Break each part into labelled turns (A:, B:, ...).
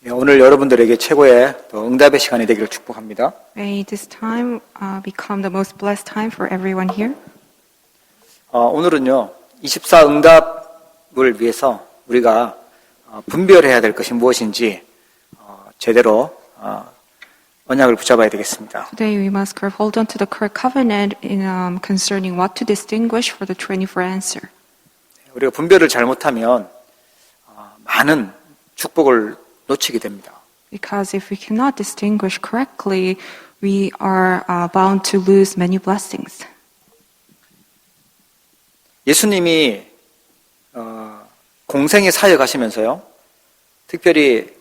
A: 오늘 여러분들에게 최고의 응답의 시간이 되기를 축복합니다.
B: May this time become the most blessed time for everyone here.
A: 오늘은요, 24 응답을 위해서 우리가 분별해야 될 것이 무엇인지 제대로 언약을 붙잡아야 되겠습니다.
B: Today we must hold on to the correct covenant in concerning what to distinguish for the 24 answer.
A: 우리가 분별을 잘못하면 많은 축복을 놓치게 됩니다.
B: Because if we cannot distinguish correctly, we are bound to lose many blessings.
A: 예수님이 공생의 사역하시면서요, 특별히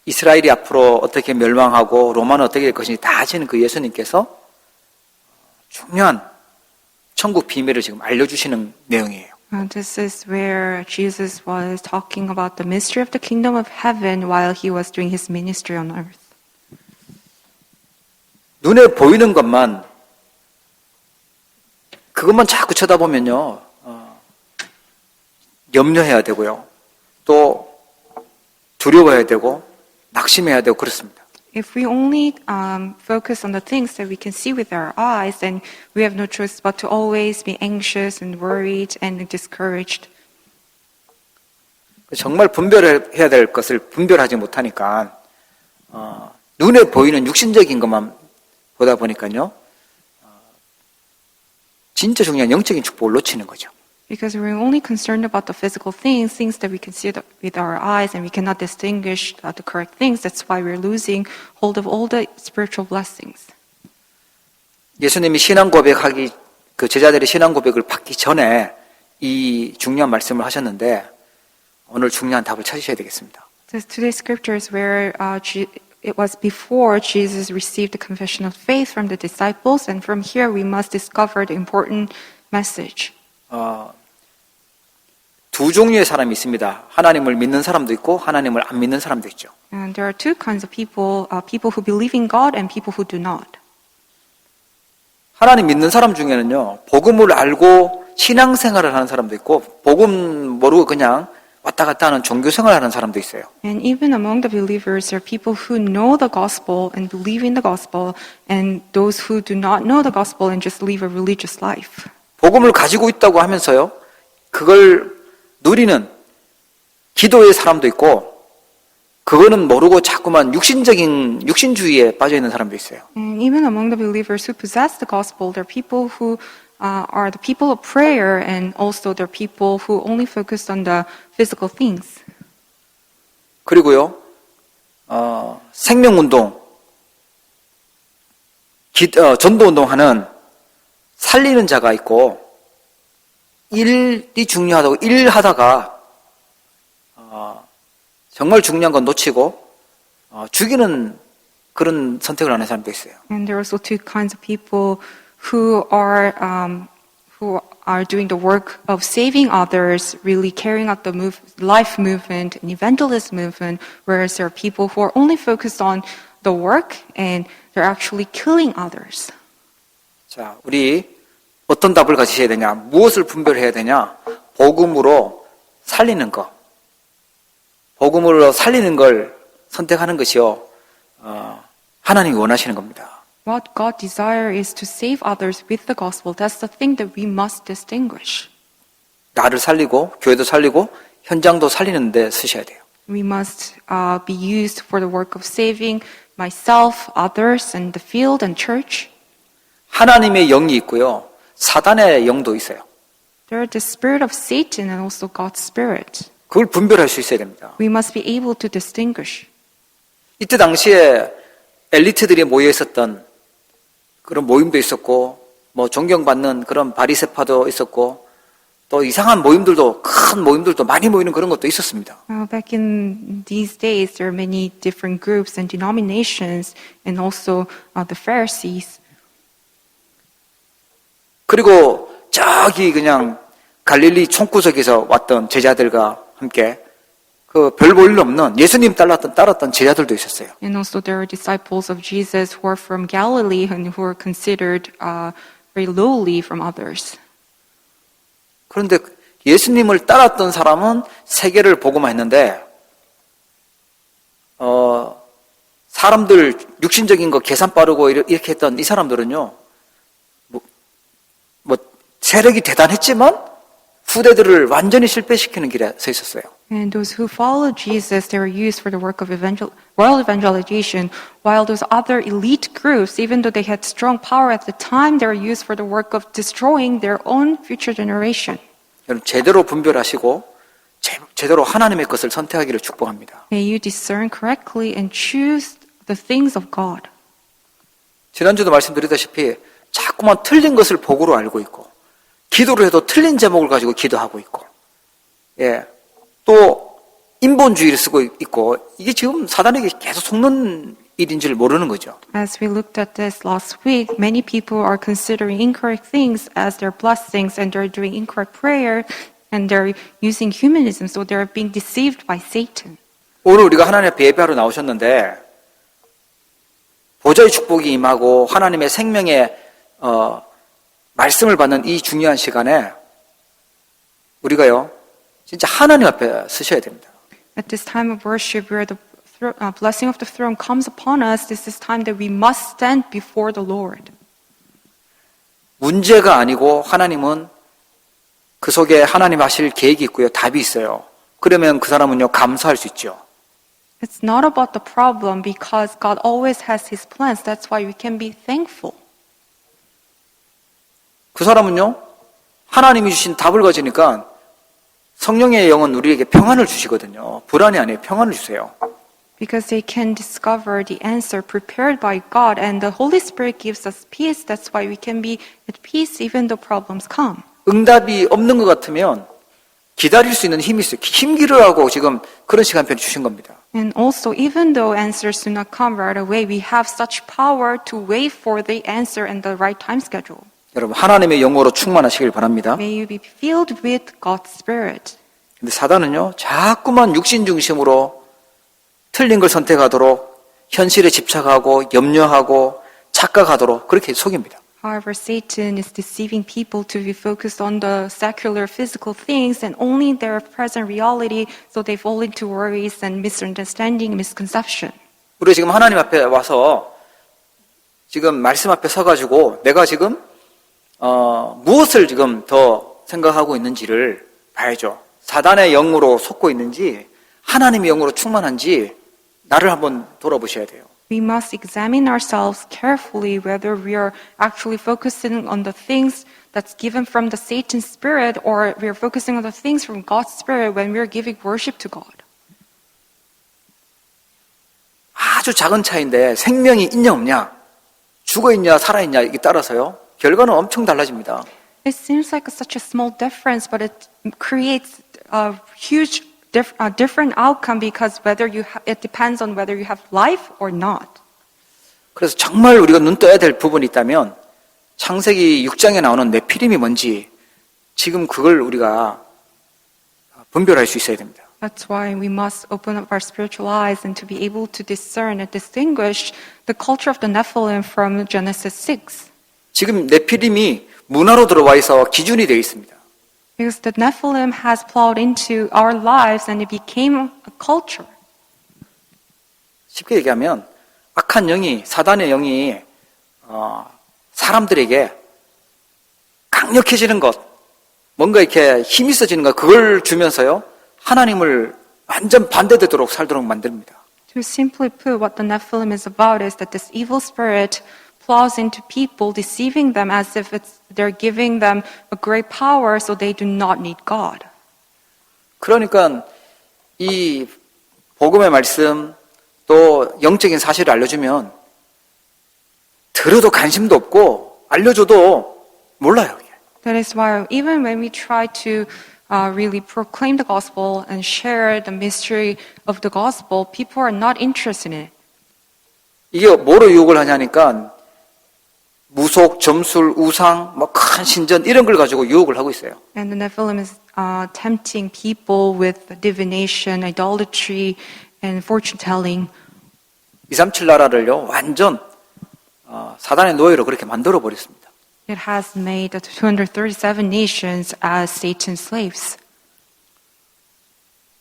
A: 이스라엘이 앞으로 어떻게 멸망하고 로마는 어떻게 될 것인지 다 아시는 그 예수님께서 중요한 천국 비밀을 지금 알려주시는 내용이에요.
B: This is where Jesus was talking about the mystery of the kingdom of heaven while he was doing his ministry on earth.
A: 눈에 보이는 것만, 그것만 자꾸 쳐다보면요, 염려해야 되고요, 또 두려워해야 되고, 낙심해야 되고, 그렇습니다.
B: If we only focus on the things that we can see with our eyes, then we have no choice but to always be anxious and worried and discouraged.
A: 정말 분별해야 될 것을 분별하지 못하니까 눈에 보이는 육신적인 것만 보다 보니까요, 진짜 중요한 영적인 축복을 놓치는 거죠.
B: Because we're only concerned about the physical things that we can see with our eyes, and we cannot distinguish the correct things. That's why we're losing hold of all the spiritual blessings.
A: 예수님이 신앙 고백하기, 그 제자들의 신앙 고백을 받기 전에 이 중요한 말씀을 하셨는데, 오늘 중요한 답을 찾으셔야 되겠습니다.
B: Today's scripture is where it was before Jesus received the confession of faith from the disciples, and from here we must discover the important message.
A: 두 종류의 사람이 있습니다. 하나님을 믿는 사람도 있고 하나님을 안 믿는 사람도 있죠.
B: And there are two kinds of people, people who believe in God and people who do not.
A: 하나님 믿는 사람 중에는요, 복음을 알고 신앙생활을 하는 사람도 있고 복음 모르고 그냥 왔다 갔다 하는 종교생활을 하는 사람도 있어요.
B: And even among the believers, there are people who know the gospel and believe in the gospel, and those who do not know the gospel and just live a religious life.
A: 복음을 가지고 있다고 하면서요, 그걸 누리는 기도의 사람도 있고, 그거는 모르고 자꾸만 육신주의에 빠져 있는 사람도 있어요.
B: And even among the believers who possess the gospel, there are people who are the people of prayer, and also there are people who only focus on the physical things.
A: 그리고요, 생명운동, 전도운동하는 살리는 자가 있고, 일이 중요하다고 일하다가 정말 중요한 건 놓치고 죽이는 그런 선택을 하는 사람도 있어요.
B: And there are also two kinds of people who are doing the work of saving others, really carrying out the life movement and evangelist movement, whereas there are people who are only focused on the work and they're actually killing others.
A: 자, 우리 어떤 답을 가지셔야 되냐? 무엇을 분별해야 되냐? 복음으로 살리는 것. 복음으로 살리는 걸 선택하는 것이요, 하나님이 원하시는 겁니다.
B: What God desires is to save others with the gospel. That's the thing that we must distinguish.
A: 나를 살리고 교회도 살리고 현장도 살리는 데 쓰셔야 돼요.
B: We must be used for the work of saving myself, others, and the field and church.
A: 하나님의 영이 있고요, 사단의 영도 있어요.
B: There are the spirit of Satan and also God's spirit.
A: 그걸 분별할 수 있어야 됩니다.
B: We must be able to distinguish.
A: 이때 당시에 엘리트들이 모여 있었던 그런 모임도 있었고, 뭐 존경받는 그런 바리새파도 있었고, 또 이상한 모임들도, 큰 모임들도 많이 모이는 그런 것도 있었습니다.
B: Back in these days, there are many different groups and denominations, and also the Pharisees.
A: 그리고 저기 그냥 갈릴리 총구석에서 왔던 제자들과 함께 그 별 볼 일 없는 예수님 따랐던 제자들도 있었어요.
B: And also there are disciples of Jesus who are from Galilee and who are considered very lowly from others.
A: 그런데 예수님을 따랐던 사람은 세계를 복음화했는데 사람들 육신적인 거 계산 빠르고 이렇게 했던 이 사람들은요, 뭐 세력이 대단했지만 후대들을 완전히 실패시키는 길에 서 있었어요.
B: And those who followed Jesus, they were used for the work of world evangelization, while those other elite groups, even though they had strong power at the time, they were used for the work of destroying their own future generation.
A: 여러분 제대로 분별하시고 제대로 하나님의 것을 선택하기를 축복합니다.
B: May you discern correctly and choose the things of God.
A: 지난주도 말씀드렸다시피 자꾸만 틀린 것을 복으로 알고 있고 기도를 해도 틀린 제목을 가지고 기도하고 있고 또 인본주의를 쓰고 있고 이게 지금 사단에게 계속 속는 일인 줄 모르는 거죠.
B: As we looked at this last week, many people are considering incorrect things as their blessings and they're doing incorrect prayer and they're using humanism, so they're being deceived by Satan.
A: 오늘 우리가 하나님 앞에 예배하러 나오셨는데 보좌의 축복이 임하고 하나님의 생명의 말씀을 받는 이 중요한 시간에 우리가요 진짜 하나님 앞에 서셔야 됩니다.
B: At this time of worship, where the blessing of the throne comes upon us, this is time that we must stand before the Lord.
A: 문제가 아니고 하나님은 그 속에 하나님 하실 계획이 있고요. 답이 있어요. 그러면 그 사람은요 감사할 수 있죠.
B: It's not about the problem because God always has His plans. That's why we can be thankful.
A: 그 사람은요 하나님이 주신 답을 가지니까 성령의 영은 우리에게 평안을 주시거든요. 불안이 아니에요. 평안을 주세요.
B: Because they can discover the answer prepared by God, and the Holy Spirit gives us peace. That's why we can be at peace even though problems come.
A: 응답이 없는 것 같으면 기다릴 수 있는 힘이 있어요. 힘기르라고 지금 그런 시간표를 주신 겁니다.
B: And also, even though answers do not come right away, we have such power to wait for the answer and the right time schedule.
A: 여러분 하나님의 영으로 충만하시길 바랍니다.
B: May you be filled with God's Spirit.
A: 근데 사단은요 자꾸만 육신 중심으로 틀린 걸 선택하도록 현실에 집착하고 염려하고 착각하도록 그렇게 속입니다.
B: However, Satan is deceiving people to be focused on the secular physical things and only their present reality, so they fall into worries and misunderstanding, misconception.
A: 우리 지금 하나님 앞에 와서 지금 말씀 앞에 서가지고 내가 지금 무엇을 지금 더 생각하고 있는지를 봐야죠. 사단의 영으로 속고 있는지 하나님의 영으로 충만한지 나를 한번 돌아보셔야 돼요.
B: We must examine ourselves carefully whether we are actually focusing on the things that's given from the Satan's spirit or we are focusing on the things from God's spirit when we are giving worship to God.
A: 아주 작은 차이인데 생명이 있냐 없냐, 죽어 있냐 살아 있냐 이게 따라서요 결과는 엄청 달라집니다.
B: It seems like such a small difference, but it creates a huge different outcome because it depends on whether you have life or not.
A: 그래서 정말 우리가 눈 떠야 될 부분이 있다면 창세기 6장에 나오는 네피림이 뭔지 지금 그걸 우리가 분별할 수 있어야 됩니다.
B: That's why we must open up our spiritual eyes and to be able to discern and distinguish the culture of the Nephilim from Genesis 6.
A: 지금 네피림이 문화로 들어와 있어 기준이 되어 있습니다.
B: Because the Nephilim has plowed into our lives and it became a culture.
A: 쉽게 얘기하면 악한 영이 사단의 영이 사람들에게 강력해지는 것, 뭔가 이렇게 힘이 있어지는 것 그걸 주면서요 하나님을 완전 반대되도록 살도록 만듭니다.
B: To simply put, what the Nephilim is about is that this evil spirit plows into people, deceiving them as if they're giving them a great power, so they do not need God.
A: 그러니까 이 복음의 말씀 또 영적인 사실을 알려주면 들어도 관심도 없고 알려줘도 몰라요.
B: That is why even when we try to really proclaim the gospel and share the mystery of the gospel, people are not interested in it.
A: 이게 뭐로 유혹을 하냐니까 무속, 점술, 우상, 뭐 큰 신전 이런 걸 가지고 유혹을 하고 있어요.
B: And the Nephilim is tempting people with divination, idolatry, and fortune telling.
A: 237 나라를요 완전 사단의 노예로 그렇게 만들어 버렸습니다.
B: It has made the 237 nations as Satan's slaves.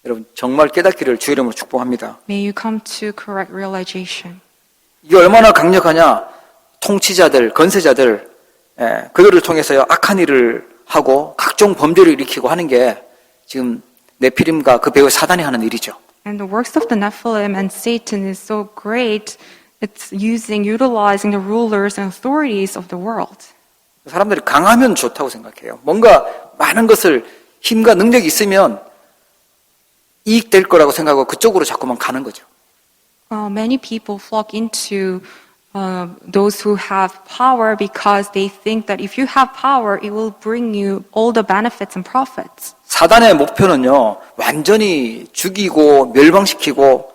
A: 여러분 정말 깨닫기를 주의 이름으로 축복합니다.
B: May you come to correct realization.
A: 이게 얼마나 강력하냐? 통치자들, 건세자들, 그들을 통해서 악한 일을 하고 각종 범죄를 일으키고 하는 게 지금 네피림과 그 배후 사단이 하는 일이죠.
B: And the works of the Nephilim and Satan is so great. It's utilizing the rulers and authorities of the world.
A: 사람들이 강하면 좋다고 생각해요. 뭔가 많은 것을 힘과 능력이 있으면 이익될 거라고 생각하고 그쪽으로 자꾸만 가는 거죠.
B: Many people flock into those who have power because they think that if you have power, it will bring you all the benefits and profits.
A: 사단의 목표는요, 완전히 죽이고 멸망시키고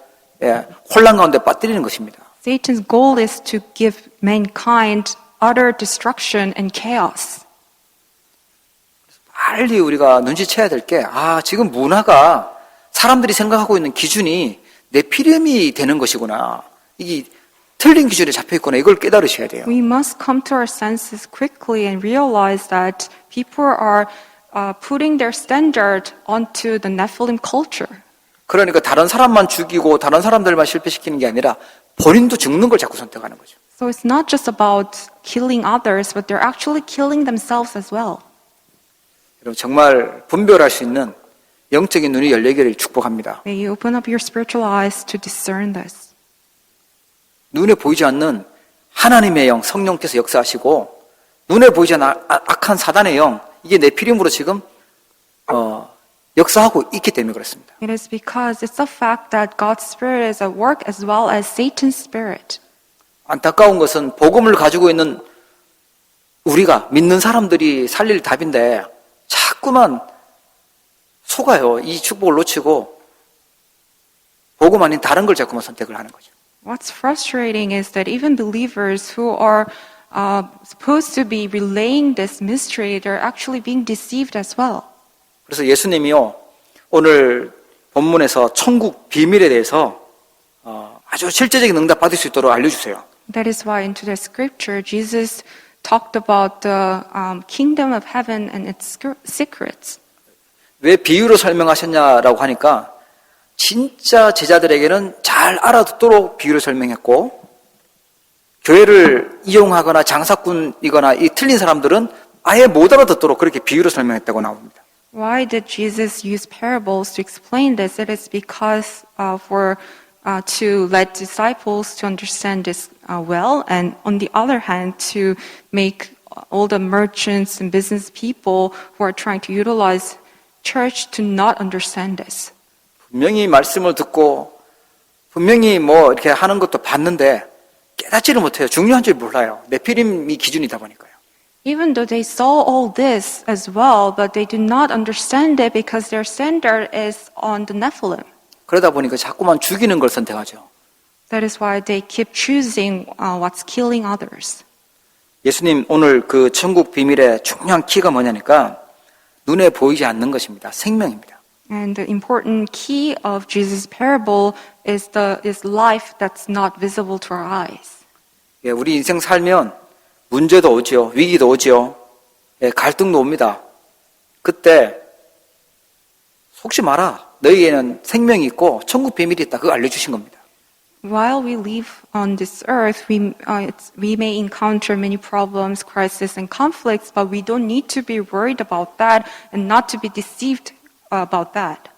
A: 혼란 가운데 빠뜨리는 것입니다.
B: Satan's goal is to give mankind utter destruction and chaos.
A: 빨리 우리가 눈치채야 될 게, 지금 문화가 사람들이 생각하고 있는 기준이 네피림이 되는 것이구나. 이게 틀린 기준에 잡혀 있구나. 이걸 깨달으셔야 돼요.
B: We must come to our senses quickly and realize that people are putting their standard onto the Nephilim culture.
A: 그러니까 다른 사람만 죽이고 다른 사람들만 실패시키는 게 아니라 본인도 죽는 걸 자꾸 선택하는 거죠.
B: So it's not just about killing others, but they're actually killing themselves as well.
A: 여러분 정말 분별할 수 있는 영적인 눈이 열리기를 축복합니다.
B: May you open up your spiritual eyes to discern this.
A: 눈에 보이지 않는 하나님의 영, 성령께서 역사하시고 눈에 보이지 않는 악한 사단의 영, 이게 네피림으로 지금 역사하고 있기 때문에 그렇습니다.
B: It is because it's a fact that God's Spirit is at work as well as Satan's Spirit.
A: 안타까운 것은 복음을 가지고 있는 우리가 믿는 사람들이 살릴 답인데 자꾸만 속아요. 이 축복을 놓치고 복음 아닌 다른 걸 자꾸만 선택을 하는 거죠.
B: What's frustrating is that even believers who are supposed to be relaying this mystery, they're actually being deceived as well.
A: 그래서 예수님이요, 오늘 본문에서 천국 비밀에 대해서 아주 실제적인 응답 받을 수 있도록 알려주세요.
B: That is why into the scripture, Jesus talked about the kingdom of heaven and its secrets.
A: 왜 비유로 설명하셨냐라고 하니까 진짜 제자들에게는 잘 알아듣도록 비유로 설명했고 교회를 이용하거나 장사꾼이거나 이 틀린 사람들은 아예 못 알아듣도록 그렇게 비유로 설명했다고 나옵니다.
B: Why did Jesus use parables to explain this? It is because to let disciples to understand this well, and on the other hand, to make all the merchants and business people who are trying to utilize church to not understand this.
A: 분명히 말씀을 듣고 분명히 이렇게 하는 것도 봤는데 깨닫지를 못해요. 중요한 줄 몰라요. 네피림이 기준이다 보니까요.
B: Even though they saw all this as well, but they do not understand it because their standard is on the Nephilim.
A: 그러다 보니까 자꾸만 죽이는 걸 선택하죠.
B: That is why they keep choosing what's killing others.
A: 예수님 오늘 그 천국 비밀의 중요한 키가 뭐냐니까 눈에 보이지 않는 것입니다. 생명입니다.
B: And the important key of Jesus' parable is life that's not visible to our eyes.
A: 예, 우리 인생 살면 문제도 오지요. 위기도 오지요. 예, 갈등도 옵니다. 그때 속지 마라. 너희에는 생명이 있고 천국 비밀이 있다. 그거 알려주신 겁니다.
B: While we live on this earth, we may encounter many problems, crises, and conflicts, but we don't need to be worried about that and not to be deceived about that.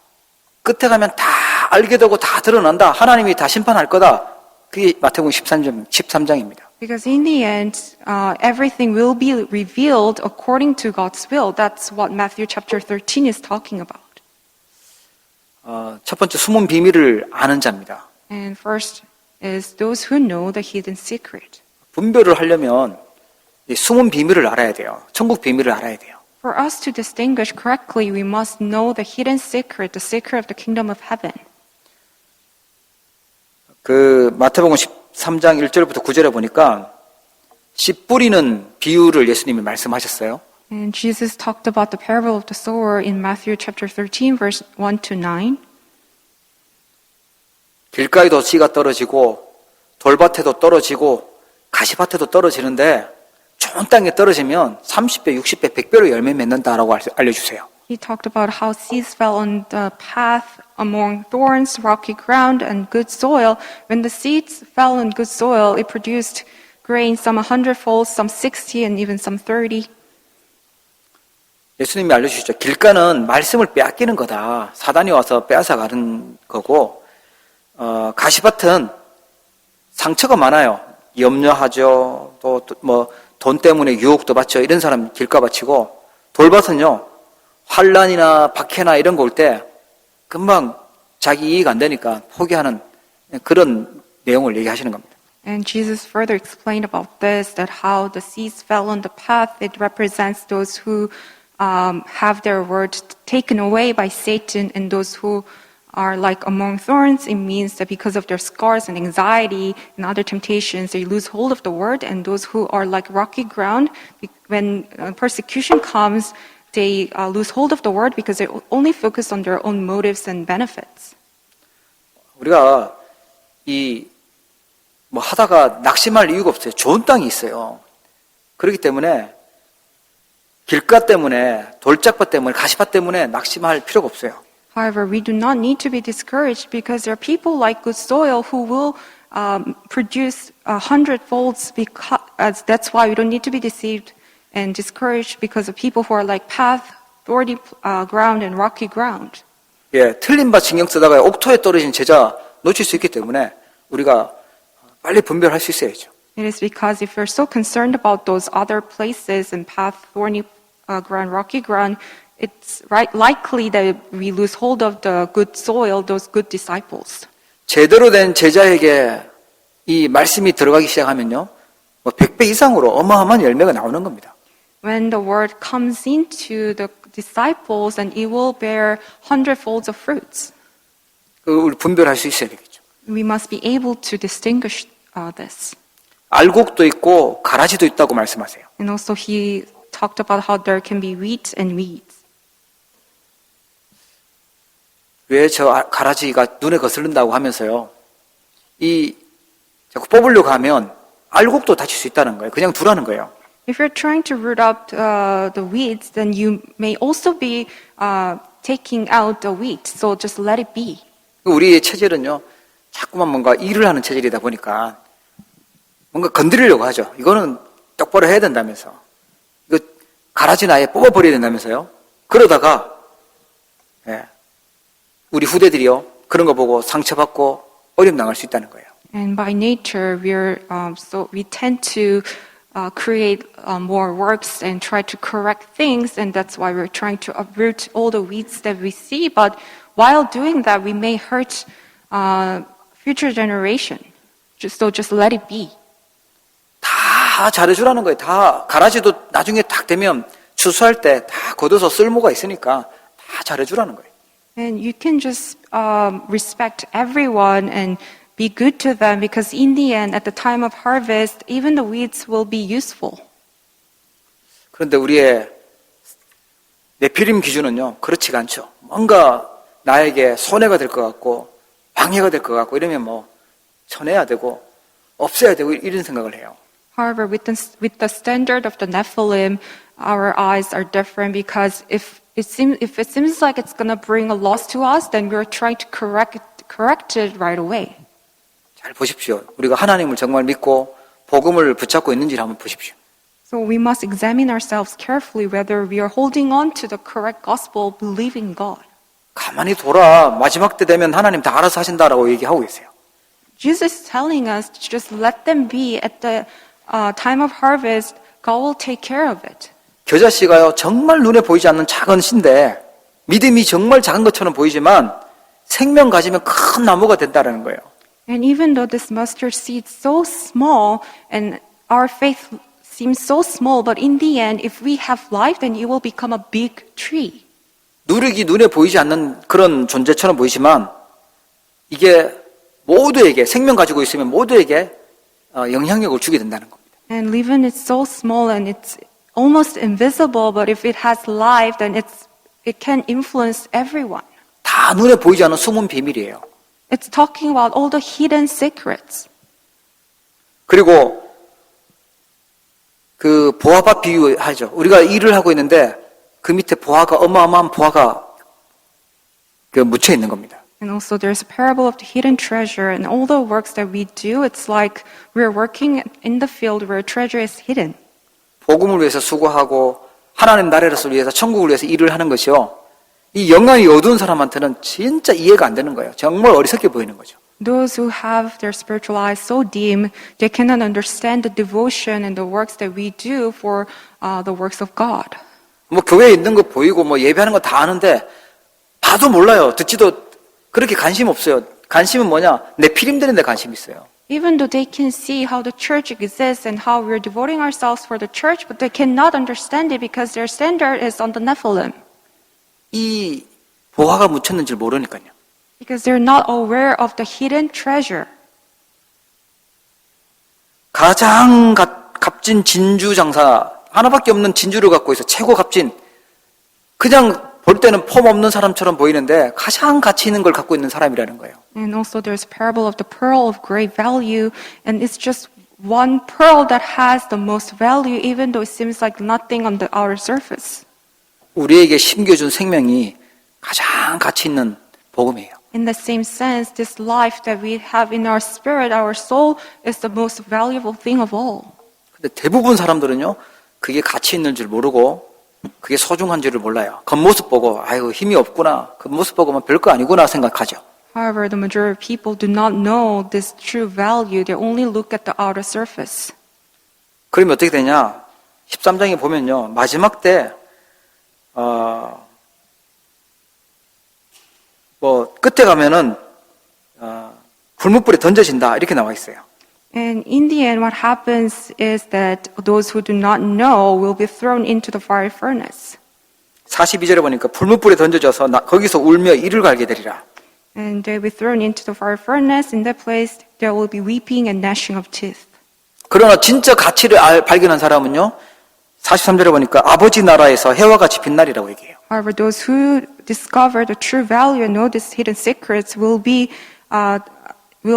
A: 끝에 가면 다 알게 되고 다 드러난다. 하나님이 다 심판할 거다. 그게 마태복음 13장입니다.
B: Because in the end, everything will be revealed according to God's will. That's what Matthew chapter 13 is talking about.
A: 첫 번째 숨은 비밀을 아는 자입니다.
B: And first is those who know the hidden secret.
A: 분별을 하려면 이 숨은 비밀을 알아야 돼요. 천국 비밀을 알아야 돼요.
B: For us to distinguish correctly, we must know the hidden secret, the secret of the kingdom of heaven.
A: 그 마태복음 13장 1절부터 9절에 보니까 씨 뿌리는 비유를 예수님이 말씀하셨어요.
B: And Jesus talked about the parable of the sower in Matthew chapter 13, verse 1 to 9.
A: 길가에도 씨가 떨어지고 돌밭에도 떨어지고 가시밭에도 떨어지는데 좋은 땅에 떨어지면 30배, 60배, 100배로 열매 맺는다라고 알려주세요.
B: He talked about how seeds fell on the path among thorns, rocky ground, and good soil. When the seeds fell on good soil, it produced grain, some 100-fold, some 60, and even some 30.
A: 예수님이 알려주시죠. 길가는 말씀을 빼앗기는 거다. 사단이 와서 빼앗아가는 거고, 가시밭은 상처가 많아요. 염려하죠. 또 뭐 돈 때문에 유혹도 받죠. 이런 사람 길가 바치고, 돌밭은요, 환란이나 박해나 이런 거 올 때 금방 자기 이익 안 되니까 포기하는 그런 내용을 얘기하시는 겁니다.
B: And Jesus further explained about this, that how the seeds fell on the path, it represents those who have their word taken away by Satan, and those who are like among thorns, it means that because of their scars and anxiety and other temptations, they lose hold of the word. And those who are like rocky ground, when persecution comes, they lose hold of the word because they only focus on their own motives and benefits.
A: 우리가 뭐 하다가 낙심할 이유가 없어요. 좋은 땅이 있어요. 그렇기 때문에 길가 때문에, 돌짝밭 때문에, 가시밭 때문에 낙심할 필요가 없어요.
B: However, we do not need to be discouraged because there are people like good soil who will produce 100-folds. That's why we don't need to be deceived and discouraged because of people who are like path, thorny ground, and rocky ground.
A: 예, 틀린 밭 신경 쓰다가 옥토에 떨어진 제자 놓칠 수 있기 때문에 우리가 빨리 분별할 수 있어야죠.
B: It is because if we're so concerned about those other places and path, thorny ground, rocky ground, it's likely that we lose hold of the good soil, those good disciples.
A: 제대로 된 제자에게 이 말씀이 들어가기 시작하면요, 뭐 100배 이상으로 어마어마한 열매가 나오는 겁니다.
B: When the word comes into the disciples, and it will bear 100-folds of fruits.
A: 우리 분별할 수 있어야 되겠죠.
B: We must be able to distinguish this.
A: 알곡도 있고 가라지도 있다고 말씀하세요.
B: And also he talked about how there can be wheat and weeds.
A: 왜 저 가라지가 눈에 거슬린다고 하면서요, 자꾸 뽑으려고 하면 알곡도 다칠 수 있다는 거예요. 그냥 두라는 거예요.
B: If you're trying to root out the weeds, then you may also be taking out the wheat. So just let it be.
A: 우리의 체질은요, 자꾸만 뭔가 일을 하는 체질이다 보니까 뭔가 건드리려고 하죠. 이거는 똑바로 해야 된다면서. 이거 가라지는 아예 뽑아버려야 된다면서요. 그러다가 우리 후대들이요, 그런 거 보고 상처받고 어려움 당할 수 있다는 거예요.
B: And by nature, we tend to create more works and try to correct things, and that's why we're trying to uproot all the weeds that we see. But while doing that, we may hurt future generation. So just let it be.
A: 다 잘해주라는 거예요. 다 가라지도 나중에 딱 되면 추수할 때 다 걷어서 쓸모가 있으니까 다 잘해주라는 거예요.
B: And you can just respect everyone and be good to them, because in the end, at the time of harvest, even the weeds will be useful.
A: 그런데 우리의 네피림 기준은요, 그렇지가 않죠. 뭔가 나에게 손해가 될 것 같고 방해가 될 것 같고 이러면 뭐 쳐내야 되고 없애야 되고 이런 생각을 해요.
B: However, with the standard of the Nephilim, our eyes are different, because if it seems like it's going to bring a loss to us, then we're trying to correct it right away.
A: 잘 보십시오. 우리가 하나님을 정말 믿고 복음을 붙잡고 있는지를 한번 보십시오.
B: So we must examine ourselves carefully whether we are holding on to the correct gospel, believing God.
A: 가만히 돌아. 마지막 때 되면 하나님 다 알아서 하신다라고 얘기하고 계세요.
B: Jesus is telling us to just let them be. At the time of harvest, God will take care of it.
A: 겨자씨가요, 정말 눈에 보이지 않는 작은 씨인데 믿음이 정말 작은 것처럼 보이지만 생명 가지면 큰 나무가 된다는 거예요.
B: And even though this mustard seed is so small and our faith seems so small, but in the end, if we have life, then it will become a big tree.
A: 누룩이 눈에 보이지 않는 그런 존재처럼 보이지만 이게 모두에게, 생명 가지고 있으면 모두에게 영향력을 주게 된다는 겁니다.
B: And even it's so small and it's almost invisible, but if it has life, then it can influence everyone.
A: 다 눈에 보이지 않는 숨은 비밀이에요.
B: It's talking about all the hidden secrets.
A: 그리고 그 보아밭 비유하죠. 우리가 일을 하고 있는데 그 밑에 보화가 어마어마한 보화가 묻혀 있는 겁니다.
B: And also there's a parable of the hidden treasure, and all the works that we do, it's like we're working in the field where treasure is hidden.
A: 복음을 위해서 수고하고 하나님 나라를 위해서 천국을 위해서 일을 하는 것이요. 이 영광이 어두운 사람한테는 진짜 이해가 안 되는 거예요. 정말 어리석게 보이는 거죠.
B: Those who have their spiritual eyes so dim, they cannot understand the devotion and the works that we do for the works of God.
A: 뭐 교회에 있는 거 보이고 뭐 예배하는 거 다 아는데 봐도 몰라요. 듣지도 그렇게 관심 없어요. 관심은 뭐냐? 내 피림 되는 데 관심이 있어요.
B: Even though they can see how the church exists and how we're devoting ourselves for the church, but they cannot understand it because their standard is on the Nephilim.
A: 이 보화가 묻혔는 줄 모르니까요.
B: Because they're not aware of the hidden treasure.
A: 가장 값진 진주 장사 하나밖에 없는 진주를 갖고 있어. 최고 값진. 그냥 볼 때는 폼 없는 사람처럼 보이는데 가장 가치 있는 걸 갖고 있는 사람이라는 거예요.
B: And also there's a parable of the pearl of great value, and it's just one pearl that has the most value even though it seems like nothing on the outer surface.
A: 우리에게 심겨준 생명이 가장 가치 있는 복음이에요.
B: In the same sense, this life that we have in our spirit, our soul, is the most valuable thing of all.
A: 근데 대부분 사람들은요, 그게 가치 있는 줄 모르고 그게 소중한 줄을 몰라요. 겉모습 보고 아이고 힘이 없구나. 겉모습 보고만 별거 아니구나 생각하죠.
B: However, the majority of people do not know this true value. They only look at the outer surface.
A: 그러면 어떻게 되냐? 13장에 보면요. 마지막 때 끝에 가면은 불못불에 던져진다 이렇게 나와 있어요.
B: And in the end, what happens is that those who do not know will be thrown into the fiery furnace.
A: 42절에 보니까 불못불에 던져져서 거기서 울며 이를 갈게 되리라.
B: And they will be thrown into the fiery furnace. In that place, there will be weeping and gnashing of teeth.
A: 그러나 진짜 가치를 발견한 사람은요. 43절에 보니까 아버지 나라에서 해와 같이 빛나리라고 얘기해요.
B: However, those who discover the true value and know these hidden secrets will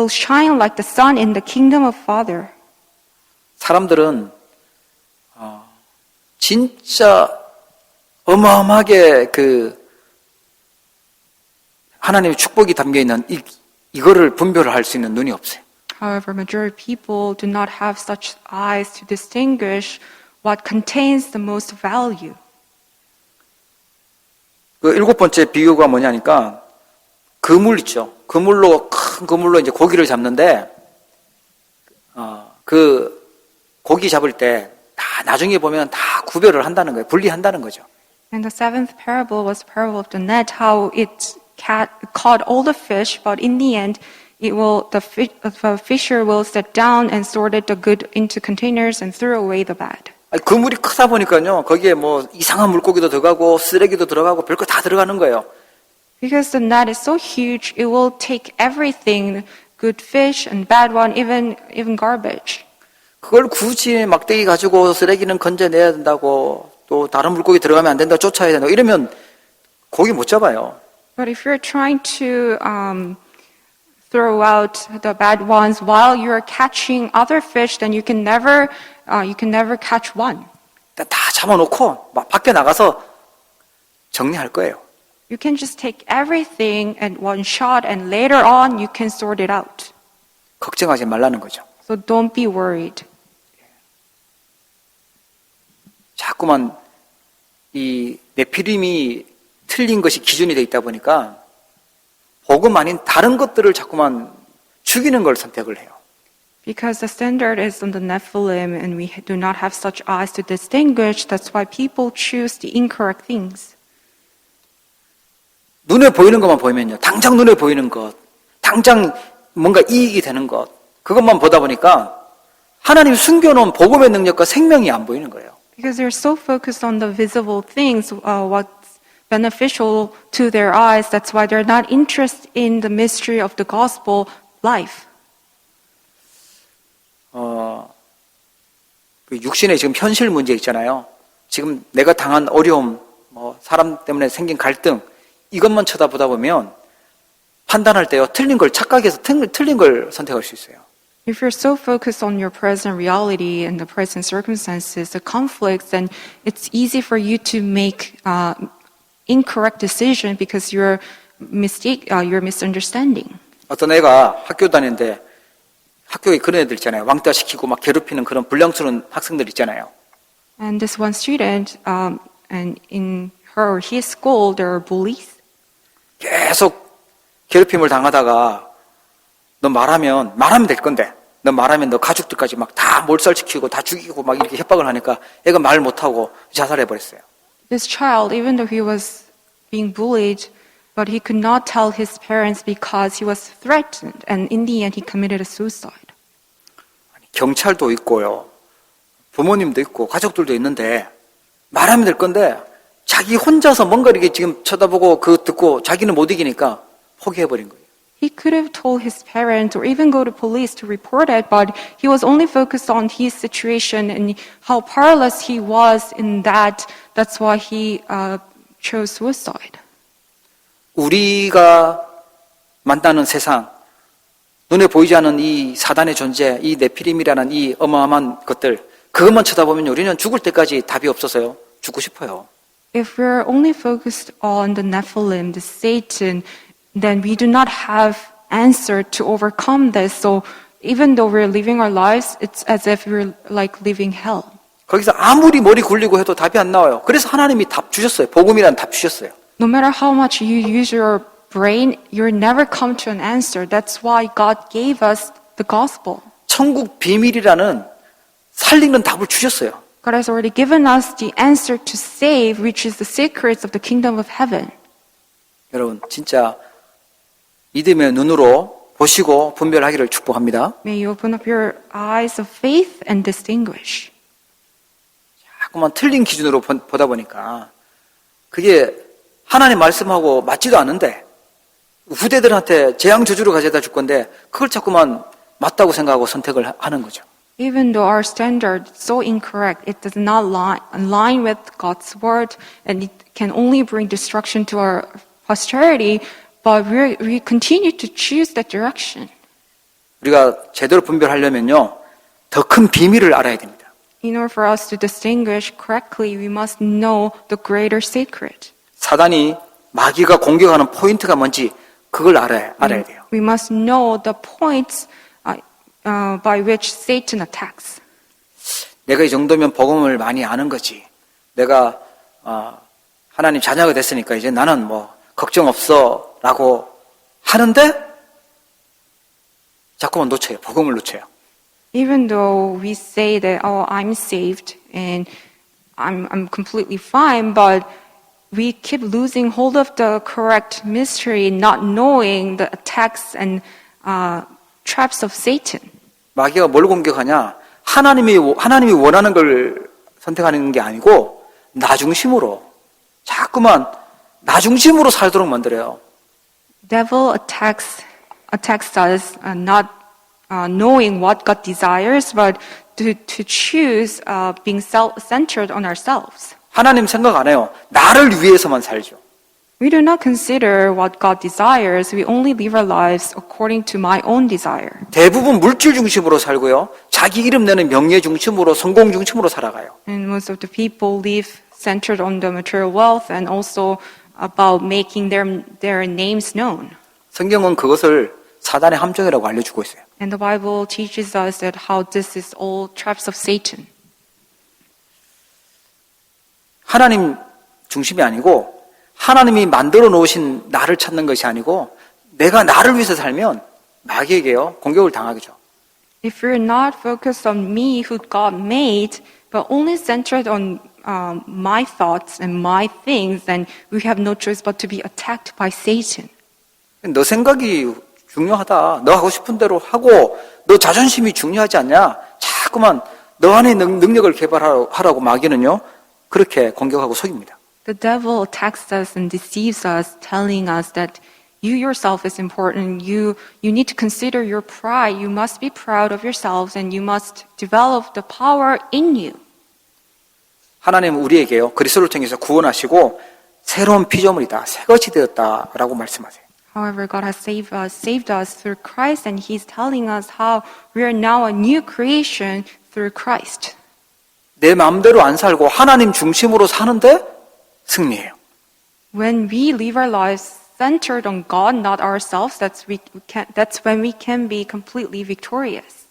B: shine like the sun in the kingdom of Father.
A: 사람들은 진짜 어마어마하게 하나님의 축복이 담겨 있는 이거를 분별을 할 수 있는 눈이 없어요.
B: However, majority of people do not have such eyes to distinguish what contains the most value.
A: 그 7번째 비유가 뭐냐니까 그물 있죠. 큰 그물로 이제 고기를 잡는데 그 고기 잡을 때 다 나중에 보면 다 구별을 한다는 거예요. 분리한다는 거죠.
B: And the seventh parable was the parable of the net, how it caught all the fish, but in the end, the fisher will sit down and sorted the good into containers and threw away the bad.
A: 그물이 크다 보니까요. 거기에 뭐 이상한 물고기도 들어가고 쓰레기도 들어가고 별거 다 들어가는 거예요.
B: Because the net is so huge, it will take everything, good fish and bad one, even garbage.
A: 그걸 굳이 막대기 가지고 쓰레기는 건져내야 된다고 또 다른 물고기 들어가면 안 된다 쫓아야 된다고 이러면 고기 못 잡아요.
B: But if you're trying to throw out the bad ones while you're catching other fish, then you can never catch one.
A: 다 잡아놓고 막 밖에 나가서 정리할 거예요.
B: You can just take everything at one shot, and later on you can sort it out.
A: 걱정하지 말라는 거죠.
B: So don't be worried.
A: 자꾸만 이 네피림이 틀린 것이 기준이 돼 있다 보니까 복음 아닌 다른 것들을 자꾸만 죽이는 걸 선택을 해요.
B: Because the standard is on the Nephilim and we do not have such eyes to distinguish, that's why people choose the incorrect things.
A: 눈에 보이는 것만 보이면요. 당장 눈에 보이는 것, 당장 뭔가 이익이 되는 것, 그것만 보다 보니까 하나님 숨겨놓은 복음의 능력과 생명이 안 보이는 거예요.
B: Because they're so focused on the visible things, what's beneficial to their eyes, that's why they're not interested in the mystery of the gospel life.
A: 육신의 지금 현실 문제 있잖아요. 지금 내가 당한 어려움, 사람 때문에 생긴 갈등, 이것만 쳐다보다 보면 판단할 때요, 틀린 걸 착각해서 틀린 걸 선택할 수 있어요.
B: If you're so focused on your present reality and the present circumstances, the conflicts, then it's easy for you to make incorrect decision because you're misunderstanding.
A: 어떤 애가 학교 다니는데 학교에 그런 애들 있잖아요. 왕따 시키고 막 괴롭히는 그런 불량스러운 학생들 있잖아요.
B: And this one student, and in her or his school, there are bullies.
A: 계속 괴롭힘을 당하다가 너 말하면 될 건데 너 말하면 너 가족들까지 막 다 몰살시키고 다 죽이고 막 이렇게 협박을 하니까 애가 말 못하고 자살해버렸어요.
B: This child, even though he was being bullied, but he could not tell his parents because he was threatened, and in the end, he committed a suicide.
A: 경찰도 있고요. 부모님도 있고 가족들도 있는데 말하면 될 건데 자기 혼자서 뭔가 이렇게 지금 쳐다보고 그거 듣고 자기는 못 이기니까 포기해버린 거예요.
B: He could have told his parents or even go to police to report it, but he was only focused on his situation and how powerless he was in that. That's why he chose suicide.
A: 우리가 만나는 세상, 눈에 보이지 않는 이 사단의 존재, 이 네피림이라는 이 어마어마한 것들, 그것만 쳐다보면 우리는 죽을 때까지 답이 없어서요. 죽고 싶어요.
B: If we're only focused on the Nephilim, the Satan, then we do not have answer to overcome this. So even though we're living our lives, it's as if we're like living hell.
A: 거기서 아무리 머리 굴리고 해도 답이 안 나와요. 그래서 하나님이 답 주셨어요. 복음이라는 답 주셨어요.
B: No matter how much you use your brain, you'll never come to an answer. That's why God gave us the gospel.
A: 천국 비밀이라는 살리는 답을 주셨어요.
B: God has already given us the answer to save, which is the secrets of the kingdom of heaven.
A: 여러분, 진짜 믿음의 눈으로 보시고 분별하기를 축복합니다.
B: May you open up your eyes of faith and distinguish.
A: 자꾸만 틀린 기준으로 보다 보니까 그게 하나님 말씀하고 맞지도 않는데 후대들한테 재앙 저주를 가져다 줄 건데 그걸 자꾸만 맞다고 생각하고 선택을 하는 거죠.
B: Even though our standard is so incorrect, it does not align with God's word, and it can only bring destruction to our posterity, but we continue to choose that direction.
A: 우리가 제대로 분별하려면요, 더 큰 비밀을 알아야 됩니다.
B: In order for us to distinguish correctly, we must know the greater secret.
A: 사단이 마귀가 공격하는 포인트가 뭔지 그걸 알아야 돼요.
B: We must know the points by which Satan attacks.
A: 내가 이 정도면 복음을 많이 아는 거지. 내가 하나님 자녀가 됐으니까 이제 나는 뭐 걱정 없어라고 하는데 자꾸만 놓쳐요. 복음을 놓쳐요.
B: Even though we say that, oh, I'm saved and I'm completely fine, but we keep losing hold of the correct mystery, not knowing the attacks and traps of Satan.
A: 마귀가 뭘 공격하냐? 하나님이 원하는 걸 선택하는 게 아니고 나 중심으로 자꾸만 나 중심으로 살도록 만들어요.
B: Devil attacks us not knowing what God desires, but to choose being self-centered on ourselves.
A: 하나님 생각 안 해요. 나를 위해서만 살죠.
B: We do not consider what God desires. We only live our lives according to my own desire.
A: 대부분 물질 중심으로 살고요. 자기 이름 내는 명예 중심으로 성공 중심으로 살아가요.
B: And most of the people live centered on the material wealth and also about making their names known.
A: 성경은 그것을 사단의 함정이라고 알려주고 있어요.
B: And the Bible teaches us that how this is all traps of Satan.
A: 하나님 중심이 아니고 하나님이 만들어 놓으신 나를 찾는 것이 아니고 내가 나를 위해서 살면 마귀에게요 공격을 당하겠죠.
B: If we're not focused on me, who God made, but only centered on my thoughts and my things, then we have no choice but to be attacked by Satan.
A: 너 생각이 중요하다. 너 하고 싶은 대로 하고 너 자존심이 중요하지 않냐? 자꾸만 너 안에 능력을 개발하라고 마귀는요 그렇게 공격하고 속입니다.
B: The devil attacks us and deceives us, telling us that you yourself is important. You need to consider your pride. You must be proud of yourselves and you must develop the power in you.
A: 하나님은 우리에게요 그리스도를 통해서 구원하시고 새로운 피조물이다, 새 것이 되었다라고 말씀하세요.
B: However, God has saved us through Christ, and He's telling us how we are now a new creation through Christ.
A: 내 마음대로 안 살고 하나님 중심으로 사는데 승리해요.
B: When we live our lives centered on God, not ourselves, that's when we can be completely victorious.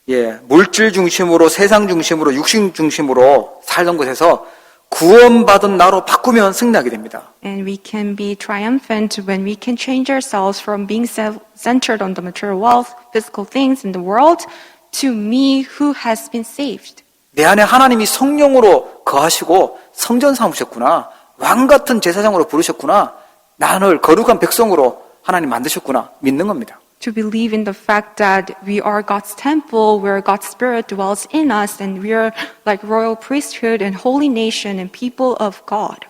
A: 예, 물질 중심으로, 세상 중심으로, 육신 중심으로 살던 곳에서 구원받은 나로 바꾸면 승리하게 됩니다.
B: And we can be triumphant when we can change ourselves from being centered on the material wealth, physical things in the world, to me who has been saved.
A: 내 안에 하나님이 성령으로 거하시고 성전 삼으셨구나. 왕 같은 제사장으로 부르셨구나. 나를 거룩한 백성으로 하나님 만드셨구나. 믿는 겁니다.
B: To believe in the fact that we are God's temple, where God's Spirit dwells in us, and we are like royal priesthood and holy nation and people of God.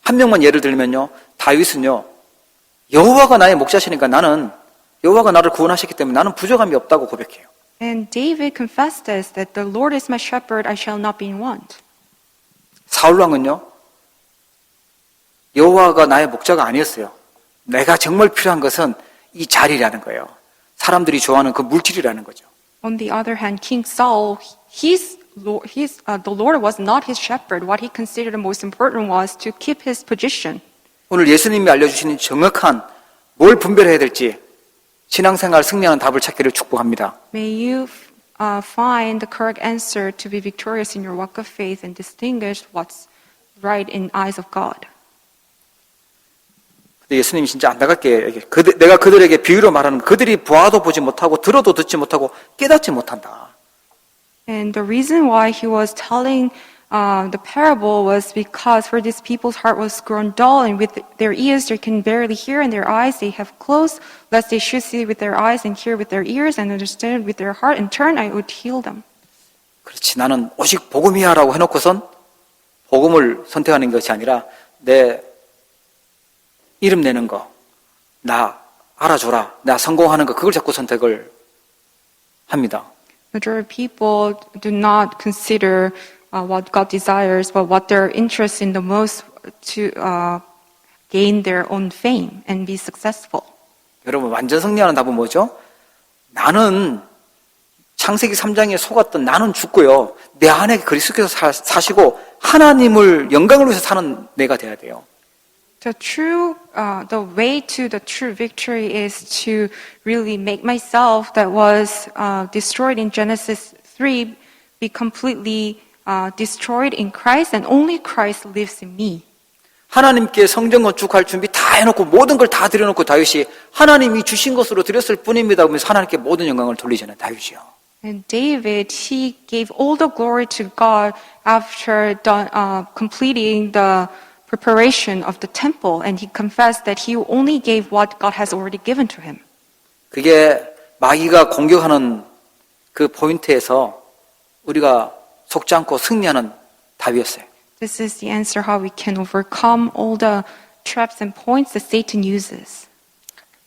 A: 한 명만 예를 들면요. 다윗은요. 여호와가 나의 목자시니까 나는 여호와가 나를 구원하셨기 때문에 나는 부족함이 없다고 고백해요.
B: And David confessed this, that the Lord is my shepherd, I shall not be in want.
A: 사울 왕은요. 여호와가 나의 목자가 아니었어요. 내가 정말 필요한 것은 이 자리라는 거예요. 사람들이 좋아하는 그 물질이라는 거죠.
B: On the other hand, King Saul, the Lord was not his shepherd. What he considered most important was to keep his position.
A: 오늘 예수님이 알려주시는 정확한 뭘 분별해야 될지 신앙생활 승리하는 답을 찾기를 축복합니다.
B: May you find the correct answer to be victorious in your walk of faith and distinguish what's right in eyes of God.
A: 예수님이 진짜 안타깝게 내가 그들에게 비유로 말하는 그들이 보아도 보지 못하고 들어도 듣지 못하고 깨닫지 못한다.
B: And the reason why he was telling the parable was because for these people's heart was grown dull, and with their ears they can barely hear, and their eyes they have closed, lest they should see with their eyes and hear with their ears and understand with their heart and turn, I would heal them.
A: 그렇지 나는 오직 복음이야라고 해놓고선 복음을 선택하는 것이 아니라 내 이름 내는 거, 나 알아줘라, 나 성공하는 거 그걸 자꾸 선택을 합니다.
B: Majority of people do not consider what God desires, but what they're interested in the most to gain their own fame and be successful.
A: 여러분 완전 승리하는 답은 뭐죠? 나는 창세기 3장에 속았던 나는 죽고요. 내 안에 그리스도께서 사시고 하나님을 영광을 위해서 사는 내가 돼야 돼요.
B: The way to the true victory is to really make myself that was destroyed in Genesis 3 be completely destroyed in Christ, and only Christ lives in me.
A: 하나님께 성전 건축할 준비 다 해놓고 모든 걸 다 드려놓고 다윗이 하나님이 주신 것으로 드렸을 뿐입니다. 그러면서 하나님께 모든 영광을 돌리잖아요. 다윗이요.
B: And David, he gave all the glory to God after completing the preparation of the temple, and he confessed that he only gave what God has already given to him.
A: 그게 마귀가 공격하는 그 포인트에서 우리가 속지 않고 승리하는 답이었어요.
B: This is the answer how we can overcome all the traps and points that Satan uses.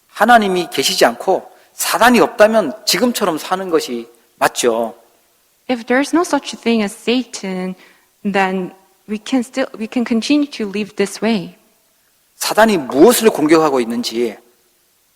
A: 하나님이 계시지 않고 사단이 없다면 지금처럼 사는 것이 맞죠.
B: If there's no such thing as Satan, then we can continue to live this way.
A: 사단이 무엇을 공격하고 있는지,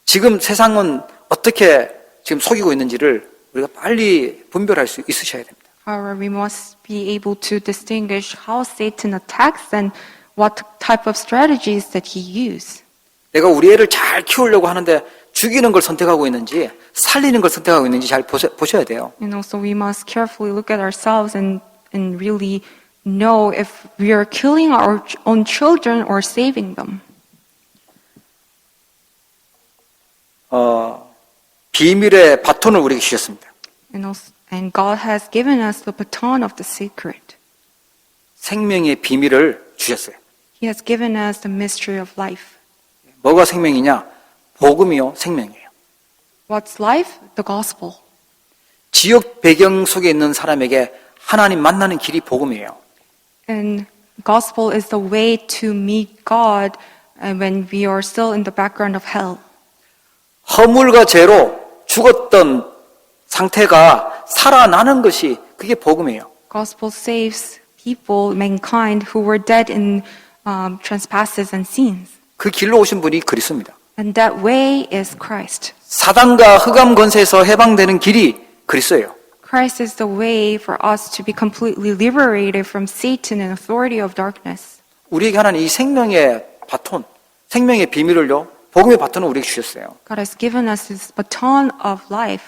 A: 지금 세상은 어떻게 지금 속이고 있는지를 우리가 빨리 분별할 수 있으셔야 됩니다.
B: However, we must be able to distinguish how Satan attacks and what type of strategies that he uses.
A: 내가 우리 애를 잘 키우려고 하는데 죽이는 걸 선택하고 있는지 살리는 걸 선택하고 있는지 잘 보셔야 돼요.
B: And also we must carefully look at ourselves and really know if we are killing our own children or saving them.
A: 비밀의 바톤을 우리에게 주셨습니다.
B: And God has given us the baton of the secret.
A: 생명의 비밀을 주셨어요.
B: He has given us the mystery of life.
A: 뭐가 생명이냐? 복음이요, 생명이에요.
B: What's life? The gospel.
A: 지역 배경 속에 있는 사람에게 하나님 만나는 길이 복음이에요.
B: And gospel is the way to meet God when we are still in the background of hell.
A: 허물과 죄로 죽었던 상태가 살아나는 것이 그게 복음이에요.
B: Gospel saves people, mankind, who were dead in trespasses and sins.
A: 그 길로 오신 분이 그리스도입니다.
B: And that way is Christ.
A: 사단과 흑암 권세에서 해방되는 길이 그리스도예요.
B: Christ is the way for us to be completely liberated from Satan and authority of darkness.
A: 우리에게 하나님 이 생명의 바톤, 생명의 비밀을요, 복음의 바톤을 우리에게 주셨어요.
B: God has given us this baton of life.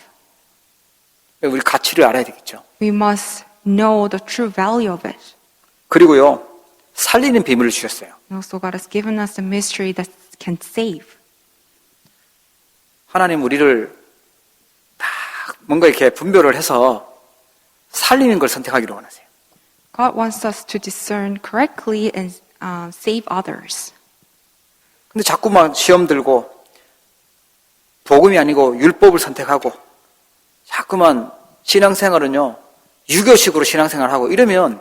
A: 우리 가치를 알아야 되겠죠.
B: We must know the true value of it.
A: 그리고요, 살리는 비밀을 주셨어요.
B: And also God has given us the mystery that can save.
A: 하나님 우리를 다 뭔가 이렇게 분별을 해서 살리는 걸 선택하기로 원하세요.
B: God wants us to discern correctly and save others.
A: 근데 자꾸만 시험 들고 복음이 아니고 율법을 선택하고 자꾸만 신앙생활은요 유교식으로 신앙생활하고 이러면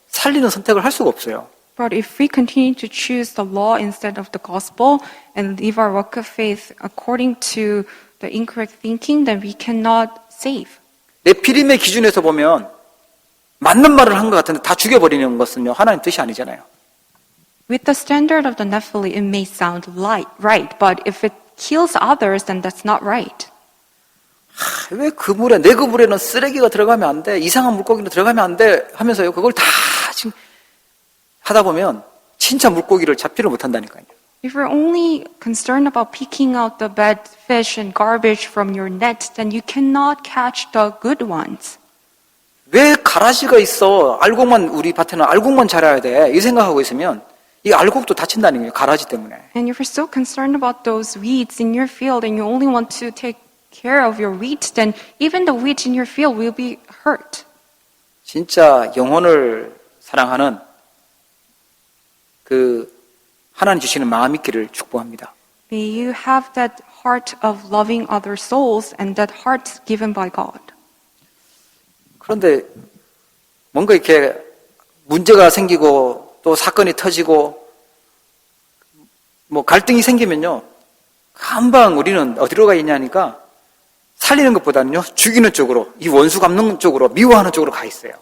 A: 살리는 선택을 할 수가 없어요.
B: But if we continue to choose the law instead of the gospel and live our walk of faith according to the incorrect thinking, then we cannot save.
A: 네피림의 기준에서 보면 맞는 말을 한 것 같은데 다 죽여버리는 것은요 하나님 뜻이 아니잖아요.
B: With the standard of the Nephilim, it may sound right, but if it kills others, then that's not right.
A: 왜 그 물에 내 그 물에는 쓰레기가 들어가면 안 돼, 이상한 물고기는 들어가면 안 돼 하면서요 그걸 다 지금 하다 보면 진짜 물고기를 잡지를 못한다니까요.
B: If you're only concerned about picking out the bad fish and garbage from your net, then you cannot catch the good ones.
A: 왜 가라지가 있어? 알곡만 우리 밭에는 알곡만 자라야 돼. 이 생각하고 있으면 이 알곡도 다친다는 거예요. 가라지 때문에.
B: And if you're so concerned about those weeds in your field and you only want to take care of your wheat, then even the wheat in your field will be hurt.
A: 진짜 영혼을 사랑하는 그 하나님 주시는 마음 있기를 축복합니다.
B: May you have that heart of loving other souls and that heart given by God.
A: 그런데 뭔가 이렇게 문제가 생기고 또 사건이 터지고 뭐 갈등이 생기면요 금방 우리는 어디로 가 있냐니까 살리는 것보다는요 죽이는 쪽으로 이 원수 갚는 쪽으로 미워하는 쪽으로 가 있어요.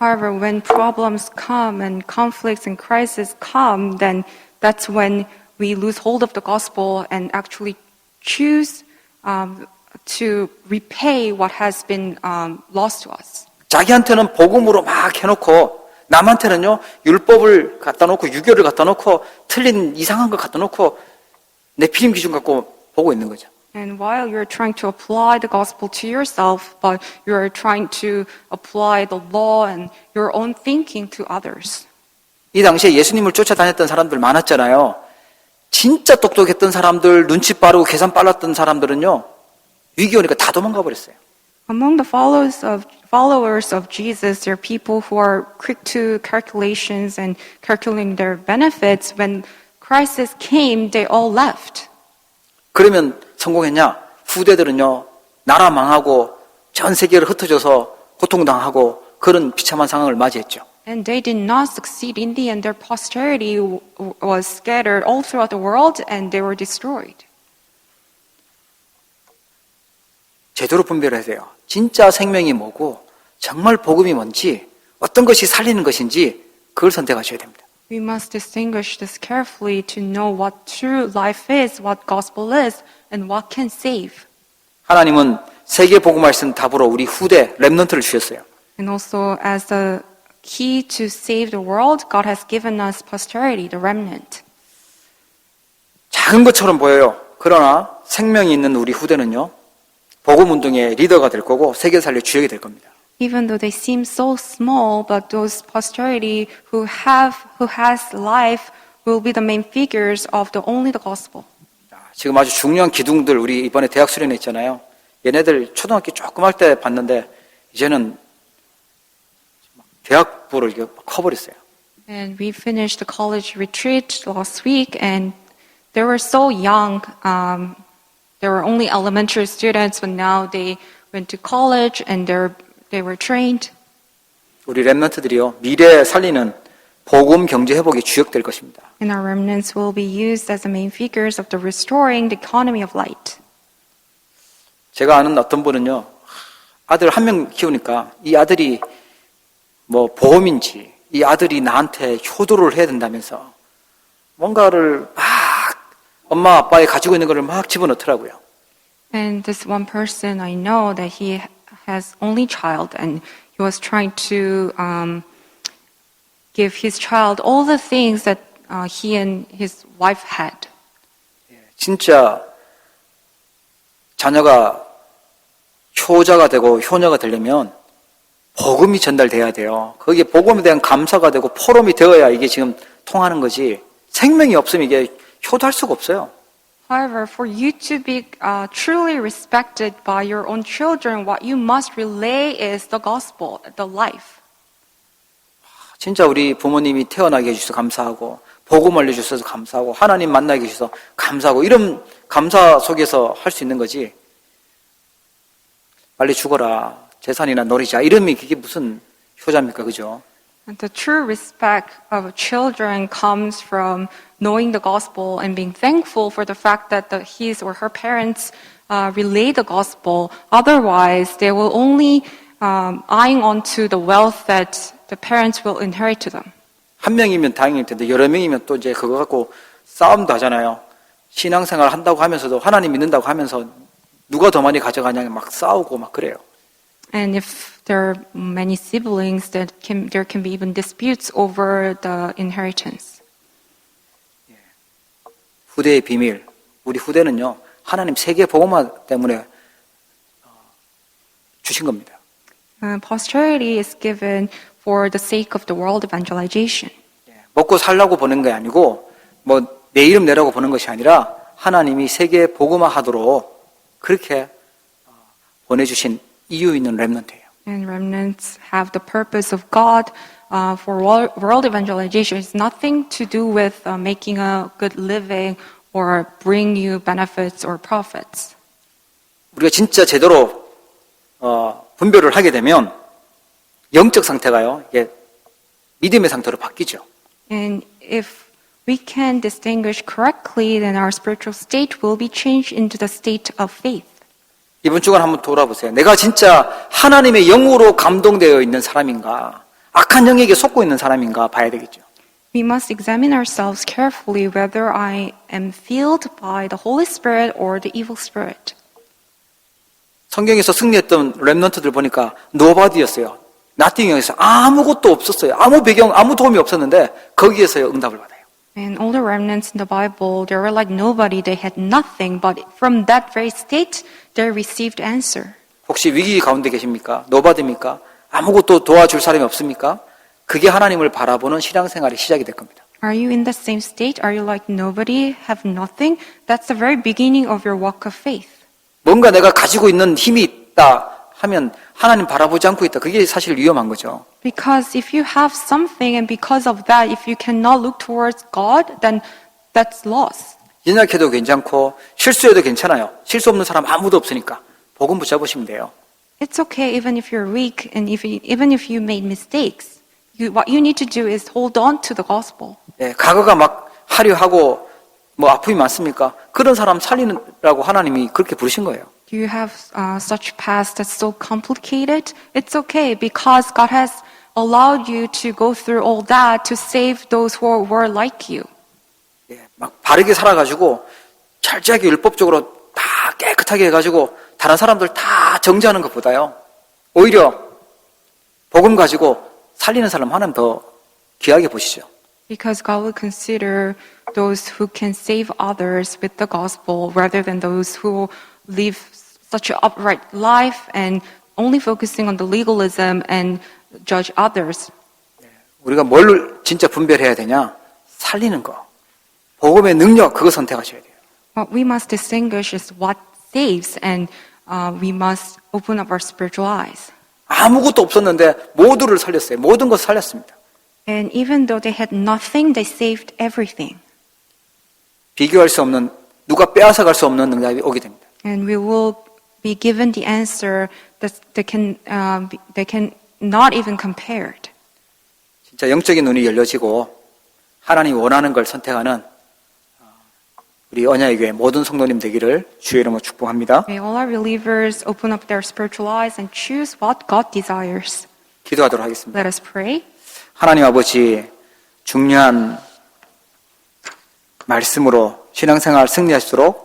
B: However, when problems come and conflicts and crises come, then that's when we lose hold of the gospel and actually choose to repay what has been lost to us.
A: 자기한테는 복음으로 막 해놓고 남한테는요 율법을 갖다 놓고 유교를 갖다 놓고 틀린 이상한 거 갖다 놓고 내 피임 기준 갖고 보고 있는 거죠.
B: And while you're trying to apply the gospel to yourself, but you're trying to apply the law and your own thinking to others.
A: 이 당시에 예수님을 쫓아다녔던 사람들 많았잖아요. 진짜 똑똑했던 사람들, 눈치 빠르고 계산 빨랐던 사람들은요 위기 오니까 다 도망가 버렸어요.
B: Among the followers of Jesus, there are people who are quick to calculations and calculating their benefits. When crisis came, they all left.
A: 그러면 성공했냐? 후대들은요 나라 망하고 전 세계를 흩어져서 고통당하고 그런 비참한 상황을 맞이했죠.
B: And they did not succeed in the end. Their posterity was scattered all throughout the world and they were destroyed.
A: 제대로 분별해야 돼요. 진짜 생명이 뭐고 정말 복음이 뭔지 어떤 것이 살리는 것인지 그걸 선택하셔야 됩니다.
B: We must distinguish this carefully to know what true life is, what gospel is, and what can save.
A: 하나님은 세계 복음을 쓴 답으로 우리 후대 렘넌트를 주셨어요.
B: And also as the key to save the world, God has given us posterity, the remnant.
A: 작은 것처럼 보여요. 그러나 생명이 있는 우리 후대는요. 복음 운동의 리더가 될 거고 세계 살릴 주역이 될 겁니다.
B: Even though they seem so small, but those posterity who has life will be the main figures of only the gospel.
A: 지금 아주 중요한 기둥들 우리 이번에 대학 수련회 있잖아요. 얘네들 초등학교 조금 할 때 봤는데 이제는 대학부를 이렇게 커버렸어요.
B: And we finished the college retreat last week, and they were so young. They were only elementary students, but now they went to college and they were trained.
A: 우리 렘넌트들이요 미래 살리는 복음 경제 회복의 주역 될 것입니다.
B: And our remnants will be used as the main figures of the restoring the economy of light.
A: 제가 아는 어떤 분은요 아들 한 명 키우니까 이 아들이 뭐 보험인지 이 아들이 나한테 효도를 해야 된다면서 뭔가를 막 엄마 아빠의 가지고 있는 거를 막 집어넣더라고요.
B: And this one person, I know that he has only child, and he was trying to give his child all the things that he and his wife had.
A: 진짜 자녀가 효자가 되고 효녀가 되려면 복음이 전달돼야 돼요. 거기에 복음에 대한 감사가 되고 포럼이 되어야 이게 지금 통하는 거지. 생명이 없으면 이게 효도할 수가 없어요.
B: However, for you to be truly respected by your own children, what you must relay is the gospel, the life.
A: 진짜 우리 부모님이 태어나게 해주셔서 감사하고 복음 알려주셔서 감사하고 하나님 만나게 해주셔서 감사하고 이런 감사 속에서 할 수 있는 거지. 빨리 죽어라, 재산이나 노리자 이름이 그게 무슨 효자입니까, 그죠?
B: And the true respect of children comes from knowing the gospel and being thankful for the fact that his or her parents relay the gospel. Otherwise, they will only eyeing onto the wealth that the parents will inherit to them.
A: 한 명이면 다행일 텐데 여러 명이면 또 이제 그거 갖고 싸움도 하잖아요. 신앙생활 한다고 하면서도 하나님 믿는다고 하면서 누가 더 많이 가져가냐 막 싸우고 막 그래요.
B: And if there are many siblings, there can be even disputes over the inheritance.
A: 후대의 비밀. 우리 후대는요. 하나님 세계 복음화 때문에 주신 겁니다.
B: Posterity is given for the sake of the world evangelization.
A: 먹고 살라고 보낸 게 아니고 뭐 내 이름 내라고 보낸 것이 아니라 하나님이 세계 복음화 하도록 그렇게 보내주신 이유 있는 렘넌트예요.
B: And remnants have the purpose of God for world evangelization. It's nothing to do with making a good living or bring you benefits or profits.
A: 우리가 진짜 제대로 분별을 하게 되면 영적 상태가요, 이게 믿음의 상태로 바뀌죠.
B: And if we can distinguish correctly, then our spiritual state will be changed into the state of faith.
A: 이번 주간 한번 돌아보세요. 내가 진짜 하나님의 영으로 감동되어 있는 사람인가, 악한 영에게 속고 있는 사람인가 봐야 되겠죠.
B: We must examine ourselves carefully whether I am filled by the Holy Spirit or the evil spirit.
A: 성경에서 승리했던 렘넌트들 보니까 노바디였어요. 나띵형에서 아무것도 없었어요. 아무 배경, 아무 도움이 없었는데 거기에서 응답을 받아요.
B: And all the remnants in the Bible, they were like nobody. They had nothing, but from that very state, they received answer.
A: 혹시 위기 가운데 계십니까? 노바디입니까? 아무것도 도와줄 사람이 없습니까? 그게 하나님을 바라보는 신앙생활의 시작이 될 겁니다.
B: Are you in the same state? Are you like nobody, have nothing? That's the very beginning of your walk of faith.
A: 뭔가 내가 가지고 있는 힘이 있다 하면 하나님 바라보지 않고 있다. 그게 사실 위험한 거죠.
B: Because if you have something and because of that, if you cannot look towards God, then that's loss.
A: 연약해도 괜찮고 실수해도 괜찮아요. 실수 없는 사람 아무도 없으니까 복음 붙잡으시면 돼요.
B: It's okay even if you're weak and even if you made mistakes. What you need to do is hold on to the gospel.
A: 예, 과거가 막 화려하고 뭐 아픔이 많습니까? 그런 사람 살리라고 하나님이 그렇게 부르신 거예요.
B: Do you have such past that's so complicated? It's okay because God has allowed you to go through all that to save those who were like you.
A: 예, 막 바르게 살아가지고 철저하게 율법적으로 다 깨끗하게 해가지고 다른 사람들 다 정죄하는 것보다요. 오히려 복음 가지고 살리는 사람 하나님 더 귀하게 보시죠.
B: Because God will consider those who can save others with the gospel rather than those who live such an upright life and only focusing on the legalism and judge others.
A: 우리가 뭘 진짜 분별해야 되냐? 살리는 거. 복음의 능력 그거 선택하셔야 돼요.
B: What we must distinguish is what saves and we must open up our spiritual eyes.
A: 아무것도 없었는데 모두를 살렸어요. 모든 것을 살렸습니다.
B: And even though they had nothing, they saved everything.
A: 비교할 수 없는, 누가 빼앗아갈 수 없는 응답이 오게 됩니다.
B: And we will be given the answer that they can not even compared.
A: 진짜 영적인 눈이 열려지고 하나님이 원하는 걸 선택하는 우리 언약의 교회 모든 성도님 되기를 주의 이름으로 축복합니다.
B: May all our believers open up their spiritual eyes and choose what God desires.
A: 기도하도록 하겠습니다.
B: Let us pray.
A: 하나님 아버지, 중요한 말씀으로 신앙생활 승리할수록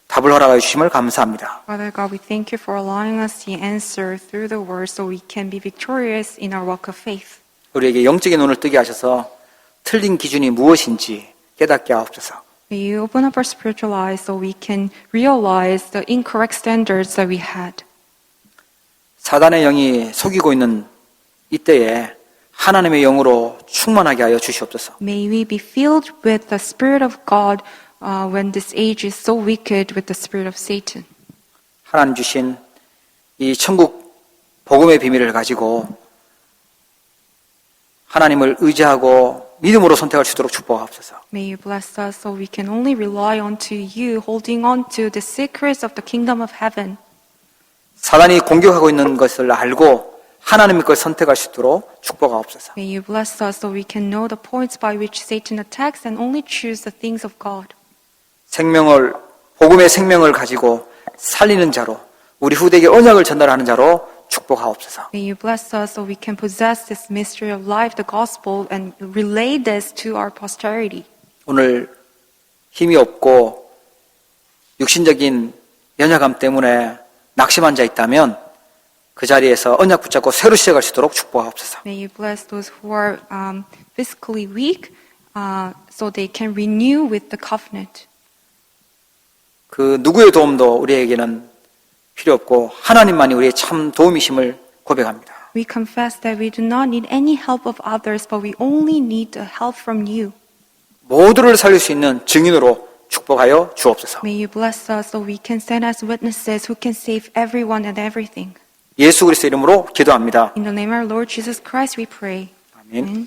A: 답을 허락해 주심을 감사합니다.
B: Father God, we thank you for allowing us the answer through the word so we can be victorious in our walk of faith.
A: 우리에게 영적인 눈을 뜨게 하셔서 틀린 기준이 무엇인지 깨닫게 하옵소서.
B: May you open up our spiritual eyes so we can realize the incorrect standards that we had.
A: 사단의 영이 속이고 있는 이때에 하나님의 영으로 충만하게 하여 주시옵소서.
B: May we be filled with the Spirit of God when this age is so wicked with the spirit of Satan.
A: 하나님 주신 이 천국 복음의 비밀을 가지고 하나님을 의지하고 믿음으로 선택할 수 있도록 축복하옵소서.
B: May you bless us so we can only rely onto you, holding on to the secrets of the kingdom of heaven.
A: 사단이 공격하고 있는 것을 알고 하나님의 걸 선택할 수 있도록 축복하옵소서.
B: May you bless us so we can know the points by which Satan attacks and only choose the things of God.
A: 복음의 생명을 가지고 살리는 자로, 우리 후대에게 언약을 전달하는 자로 축복하옵소서.
B: May you bless us so we can possess this mystery of life, the gospel, and relay this to our posterity.
A: 오늘 힘이 없고 육신적인 연약함 때문에 낙심한 자 있다면 그 자리에서 언약 붙잡고 새로 시작할 수 있도록 축복하옵소서.
B: May you bless those who are physically weak so they can renew with the covenant.
A: 그 누구의 도움도 우리에게는 필요 없고 하나님만이 우리의 참 도움이심을 고백합니다.
B: We confess that we do not need any help of others, but we only need the help from you.
A: 모두를 살릴 수 있는 증인으로 축복하여 주옵소서.
B: May you bless us so we can stand as witnesses who can save everyone and everything.
A: 예수 그리스도 이름으로 기도합니다.
B: In the name of our Lord Jesus Christ we pray.
A: 아멘.
B: Amen.